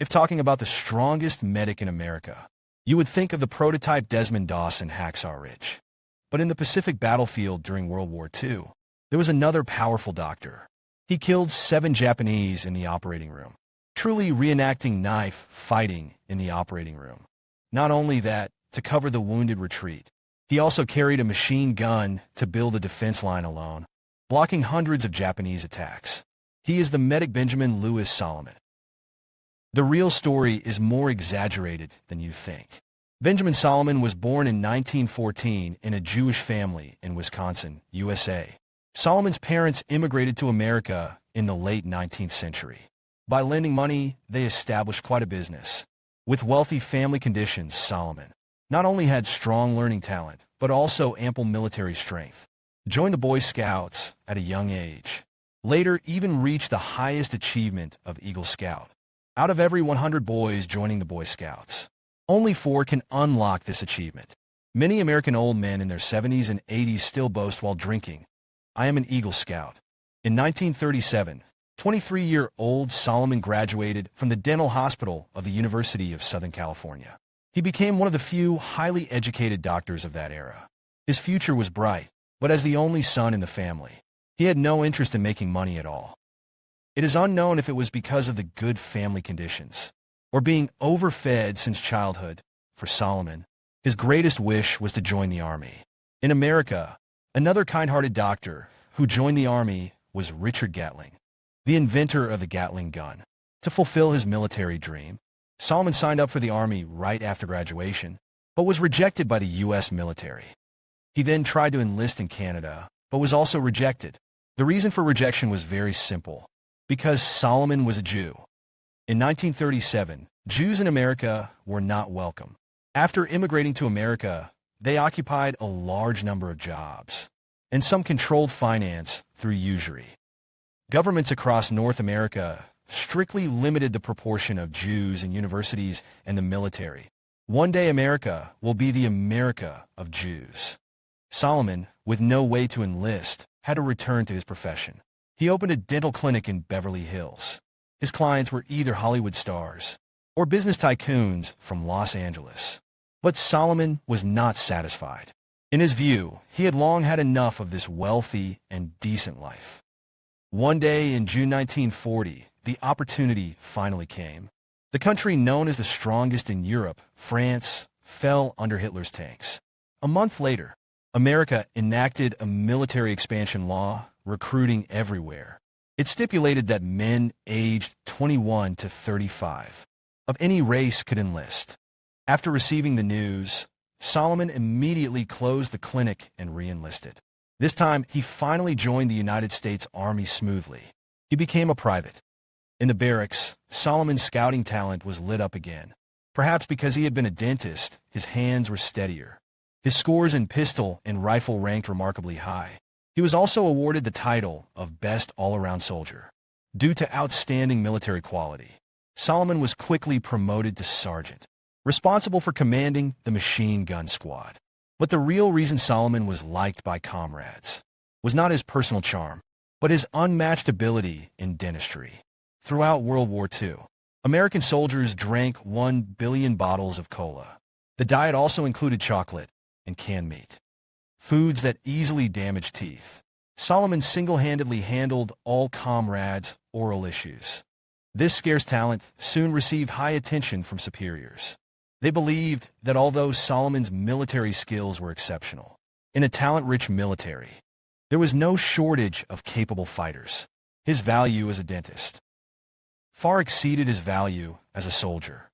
If talking about the strongest medic in America, you would think of the prototype Desmond Doss in Hacksaw Ridge. But in the Pacific battlefield during World War II, there was another powerful doctor. He killed 7 Japanese in the operating room, truly reenacting knife fighting in the operating room. Not only that, to cover the wounded retreat, he also carried a machine gun to build a defense line alone, blocking hundreds of Japanese attacks. He is the medic Benjamin Louis Salomon. The real story is more exaggerated than you think. Benjamin Salomon was born in 1914 in a Jewish family in Wisconsin, USA. Salomon's parents immigrated to America in the late 19th century. By lending money, they established quite a business. With wealthy family conditions, Salomon not only had strong learning talent, but also ample military strength. Joined the Boy Scouts at a young age. Later, even reached the highest achievement of Eagle Scout. Out of every 100 boys joining the Boy Scouts, only 4 can unlock this achievement. Many American old men in their 70s and 80s still boast while drinking, "I am an Eagle Scout." In 1937, 23-year-old Salomon graduated from the Dental Hospital of the University of Southern California. He became one of the few highly educated doctors of that era. His future was bright, but as the only son in the family, he had no interest in making money at all. It is unknown if it was because of the good family conditions, or being overfed since childhood. For Salomon, his greatest wish was to join the Army. In America, another kind-hearted doctor who joined the Army was Richard Gatling, the inventor of the Gatling gun. To fulfill his military dream, Salomon signed up for the Army right after graduation, but was rejected by the U.S. military. He then tried to enlist in Canada, but was also rejected. The reason for rejection was very simple: because Salomon was a Jew. In 1937, Jews in America were not welcome. After immigrating to America, they occupied a large number of jobs, and some controlled finance through usury. Governments across North America strictly limited the proportion of Jews in universities and the military. One day America will be the America of Jews. Salomon, with no way to enlist, had to return to his profession. He opened a dental clinic in Beverly Hills. His clients were either Hollywood stars or business tycoons from Los Angeles. But Salomon was not satisfied. In his view, he had long had enough of this wealthy and decent life. One day in June 1940, the opportunity finally came. The country known as the strongest in Europe, France, fell under Hitler's tanks. A month later, America enacted a military expansion law, recruiting everywhere. It stipulated that men aged 21 to 35 of any race could enlist. After receiving the news, Salomon immediately closed the clinic and re-enlisted. This time, he finally joined the United States Army smoothly. He became a private. In the barracks, Salomon's scouting talent was lit up again. Perhaps because he had been a dentist, his hands were steadier. His scores in pistol and rifle ranked remarkably high. He was also awarded the title of Best All-Around Soldier. Due to outstanding military quality, Salomon was quickly promoted to sergeant, responsible for commanding the machine gun squad. But the real reason Salomon was liked by comrades was not his personal charm, but his unmatched ability in dentistry. Throughout World War II, American soldiers drank 1 billion bottles of cola. The diet also included chocolate and canned meat, foods that easily damaged teeth. Salomon single-handedly handled all comrades' oral issues. This scarce talent soon received high attention from superiors. They believed that although Salomon's military skills were exceptional, in a talent-rich military, there was no shortage of capable fighters. His value as a dentist far exceeded his value as a soldier.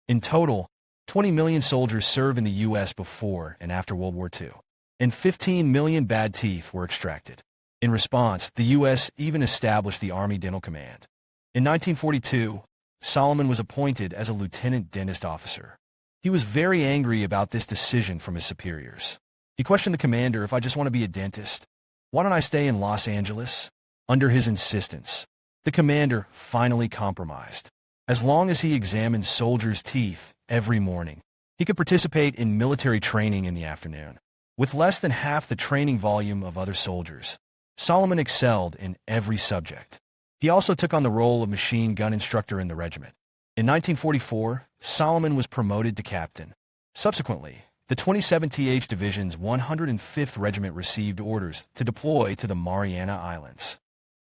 In total, 20 million soldiers served in the U.S. before and after World War II, and 15 million bad teeth were extracted. In response, the U.S. even established the Army Dental Command. In 1942, Salomon was appointed as a lieutenant dentist officer. He was very angry about this decision from his superiors. He questioned the commander, "If I just want to be a dentist, why don't I stay in Los Angeles?" Under his insistence, the commander finally compromised. As long as he examined soldiers' teeth every morning, he could participate in military training in the afternoon. With less than half the training volume of other soldiers, Salomon excelled in every subject. He also took on the role of machine gun instructor in the regiment. In 1944, Salomon was promoted to captain. Subsequently, the 27th Division's 105th Regiment received orders to deploy to the Mariana Islands.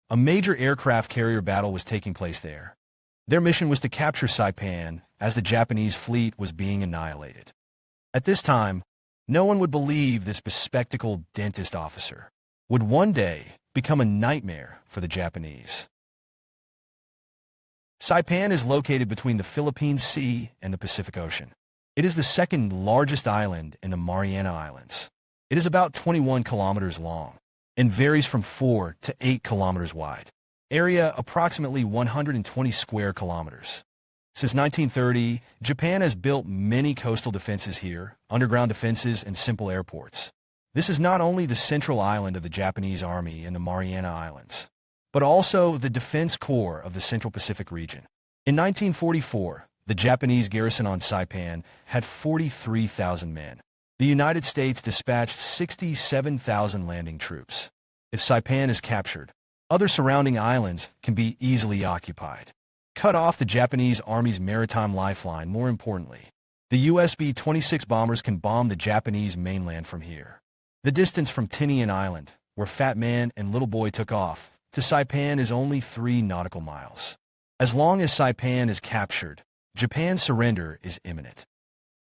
A major aircraft carrier battle was taking place there. Their mission was to capture Saipan as the Japanese fleet was being annihilated. At this time, no one would believe this bespectacled dentist officer would one day become a nightmare for the Japanese. Saipan is located between the Philippine Sea and the Pacific Ocean. It is the second largest island in the Mariana Islands. It is about 21 kilometers long and varies from 4 to 8 kilometers wide. Area approximately 120 square kilometers. Since 1930, Japan has built many coastal defenses here, underground defenses, and simple airports. This is not only the central island of the Japanese Army in the Mariana Islands, but also the Defense Corps of the Central Pacific region. In 1944, the Japanese garrison on Saipan had 43,000 men. The United States dispatched 67,000 landing troops. If Saipan is captured, other surrounding islands can be easily occupied. Cut off the Japanese Army's maritime lifeline. More importantly, the US B-26 bombers can bomb the Japanese mainland from here. The distance from Tinian Island, where Fat Man and Little Boy took off, to Saipan is only 3 nautical miles. As long as Saipan is captured, Japan's surrender is imminent.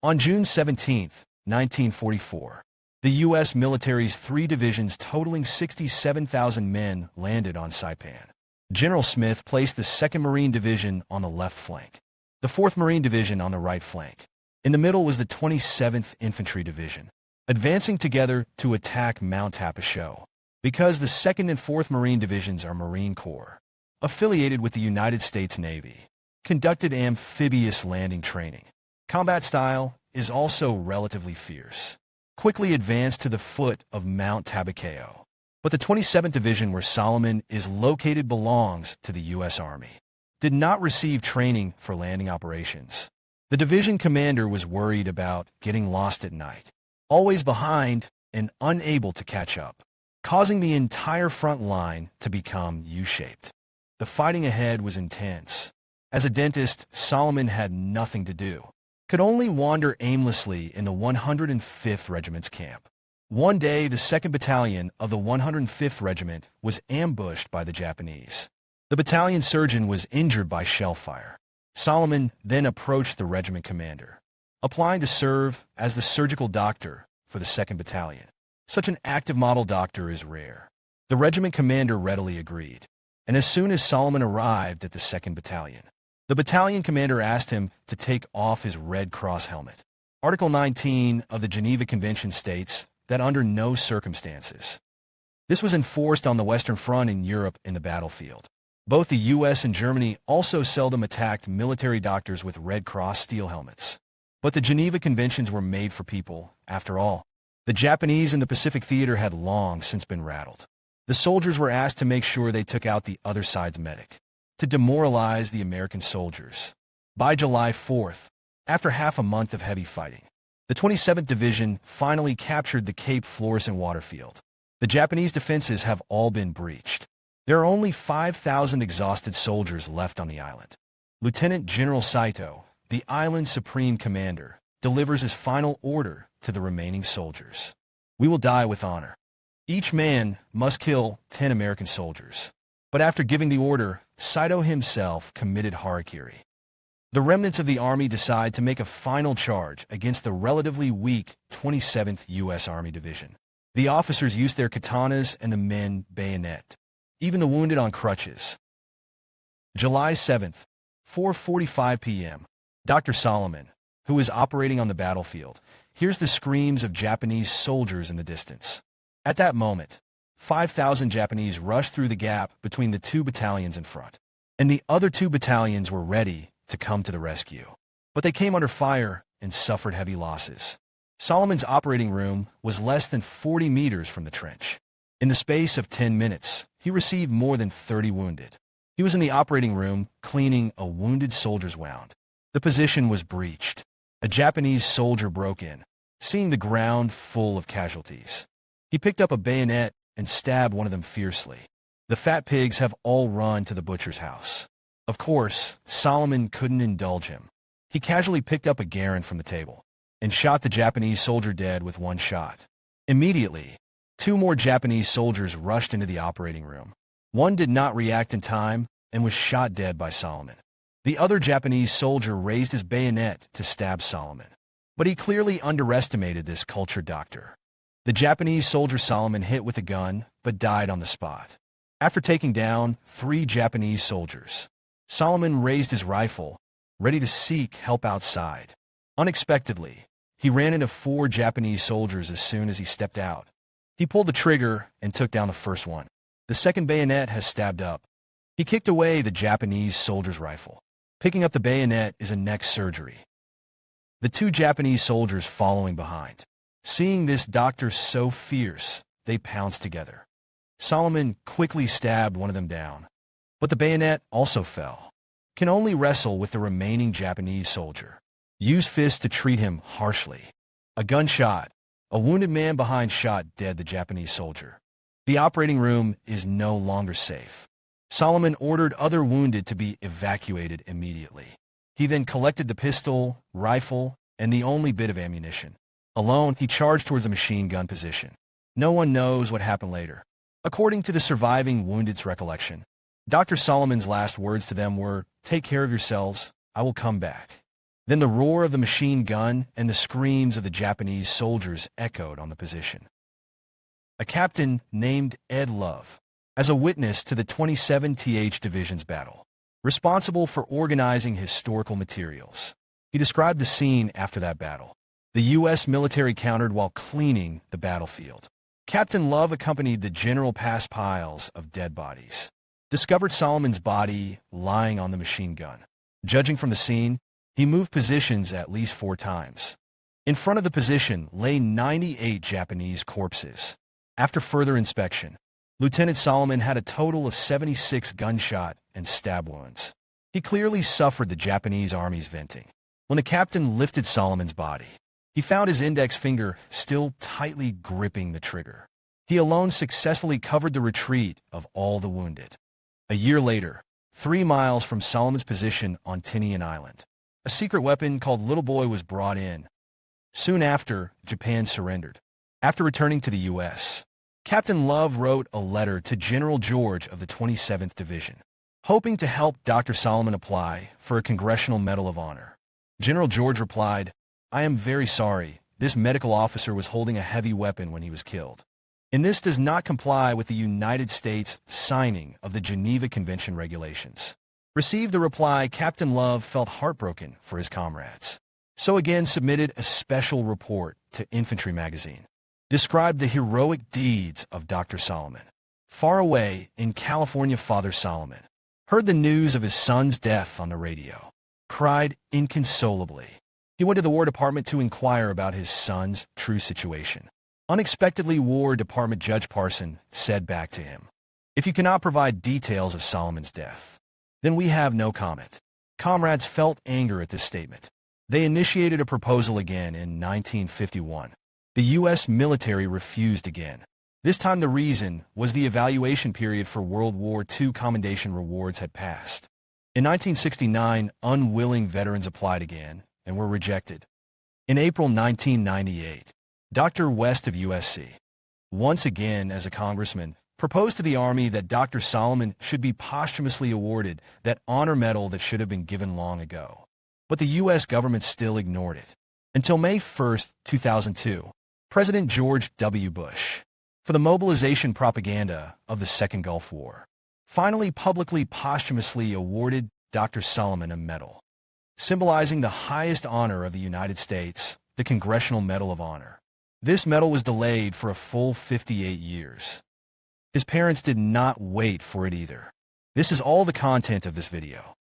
On June 17, 1944, the U.S. military's 3 divisions totaling 67,000 men landed on Saipan. General Smith placed the 2nd Marine Division on the left flank, the 4th Marine Division on the right flank. In the middle was the 27th Infantry Division, advancing together to attack Mount Tapachot. Because the 2nd and 4th Marine Divisions are Marine Corps, affiliated with the United States Navy, conducted amphibious landing training. Combat style is also relatively fierce. Quickly advanced to the foot of Mount Tapachot. But the 27th Division, where Salomon is located, belongs to the U.S. Army. Did not receive training for landing operations. The division commander was worried about getting lost at night, always behind and unable to catch up, causing the entire front line to become U-shaped. The fighting ahead was intense. As a dentist, Salomon had nothing to do, could only wander aimlessly in the 105th Regiment's camp. One day, the 2nd Battalion of the 105th Regiment was ambushed by the Japanese. The battalion surgeon was injured by shell fire. Salomon then approached the regiment commander, applying to serve as the surgical doctor for the 2nd Battalion. Such an active model doctor is rare. The regiment commander readily agreed, and as soon as Salomon arrived at the 2nd Battalion, the battalion commander asked him to take off his Red Cross helmet. Article 19 of the Geneva Convention states that under no circumstances. This was enforced on the Western Front in Europe in the battlefield. Both the U.S. and Germany also seldom attacked military doctors with Red Cross steel helmets. But the Geneva Conventions were made for people, after all. The Japanese in the Pacific Theater had long since been rattled. The soldiers were asked to make sure they took out the other side's medic, to demoralize the American soldiers. By July 4th, after half a month of heavy fighting, the 27th Division finally captured the Cape Florissant Waterfield. The Japanese defenses have all been breached. There are only 5,000 exhausted soldiers left on the island. Lieutenant General Saito, the island's supreme commander, delivers his final order to the remaining soldiers. We will die with honor. Each man must kill 10 American soldiers. But after giving the order, Saito himself committed harakiri. The remnants of the army decide to make a final charge against the relatively weak 27th U.S. Army Division. The officers used their katanas and the men bayonet, even the wounded on crutches. July 7th, 4:45 p.m., Dr. Salomon, who is operating on the battlefield, hears the screams of Japanese soldiers in the distance. At that moment, 5,000 Japanese rushed through the gap between the 2 battalions in front, and the other 2 battalions were ready to come to the rescue. But they came under fire and suffered heavy losses. Salomon's operating room was less than 40 meters from the trench. In the space of 10 minutes, he received more than 30 wounded. He was in the operating room cleaning a wounded soldier's wound. The position was breached. A Japanese soldier broke in, seeing the ground full of casualties. He picked up a bayonet and stabbed one of them fiercely. The fat pigs have all run to the butcher's house. Of course, Salomon couldn't indulge him. He casually picked up a Garand from the table and shot the Japanese soldier dead with one shot. Immediately, two more Japanese soldiers rushed into the operating room. One did not react in time and was shot dead by Salomon. The other Japanese soldier raised his bayonet to stab Salomon, but he clearly underestimated this cultured doctor. The Japanese soldier Salomon hit with a gun, but died on the spot. After taking down 3 Japanese soldiers, Salomon raised his rifle, ready to seek help outside. Unexpectedly, he ran into 4 Japanese soldiers as soon as he stepped out. He pulled the trigger and took down the first one. The second bayonet has stabbed up. He kicked away the Japanese soldier's rifle. Picking up the bayonet is a neck surgery. The 2 Japanese soldiers following behind. Seeing this doctor so fierce, they pounced together. Salomon quickly stabbed one of them down, but the bayonet also fell. Can only wrestle with the remaining Japanese soldier. Use fists to treat him harshly. A gunshot. A wounded man behind shot dead the Japanese soldier. The operating room is no longer safe. Salomon ordered other wounded to be evacuated immediately. He then collected the pistol, rifle, and the only bit of ammunition. Alone, he charged towards the machine gun position. No one knows what happened later. According to the surviving wounded's recollection, Dr. Salomon's last words to them were, "Take care of yourselves, I will come back." Then the roar of the machine gun and the screams of the Japanese soldiers echoed on the position. A captain named Ed Love, as a witness to the 27th Division's battle, responsible for organizing historical materials. He described the scene after that battle. The U.S. military countered while cleaning the battlefield. Captain Love accompanied the general past piles of dead bodies, discovered Salomon's body lying on the machine gun. Judging from the scene, he moved positions at least 4 times. In front of the position lay 98 Japanese corpses. After further inspection, Lieutenant Salomon had a total of 76 gunshot and stab wounds. He clearly suffered the Japanese army's venting. When the captain lifted Salomon's body, he found his index finger still tightly gripping the trigger. He alone successfully covered the retreat of all the wounded. A year later, 3 miles from Salomon's position on Tinian Island, a secret weapon called Little Boy was brought in. Soon after, Japan surrendered. After returning to the U.S., Captain Love wrote a letter to General George of the 27th Division, hoping to help Dr. Salomon apply for a Congressional Medal of Honor. General George replied, "I am very sorry. This medical officer was holding a heavy weapon when he was killed. And this does not comply with the United States signing of the Geneva Convention regulations." Received the reply, Captain Love felt heartbroken for his comrades. So again submitted a special report to Infantry magazine. Described the heroic deeds of Dr. Salomon. Far away in California, Father Salomon heard the news of his son's death on the radio. Cried inconsolably. He went to the War Department to inquire about his son's true situation. Unexpectedly, War Department Judge Parson said back to him, "If you cannot provide details of Salomon's death, then we have no comment." Comrades felt anger at this statement. They initiated a proposal again in 1951. The U.S. military refused again. This time the reason was the evaluation period for World War II commendation rewards had passed. In 1969, unwilling veterans applied again and were rejected. In April 1998, Dr. West of USC, once again as a congressman, proposed to the Army that Dr. Salomon should be posthumously awarded that honor medal that should have been given long ago. But the U.S. government still ignored it. Until May 1, 2002, President George W. Bush, for the mobilization propaganda of the Second Gulf War, finally publicly posthumously awarded Dr. Salomon a medal, symbolizing the highest honor of the United States, the Congressional Medal of Honor. This medal was delayed for a full 58 years. His parents did not wait for it either. This is all the content of this video.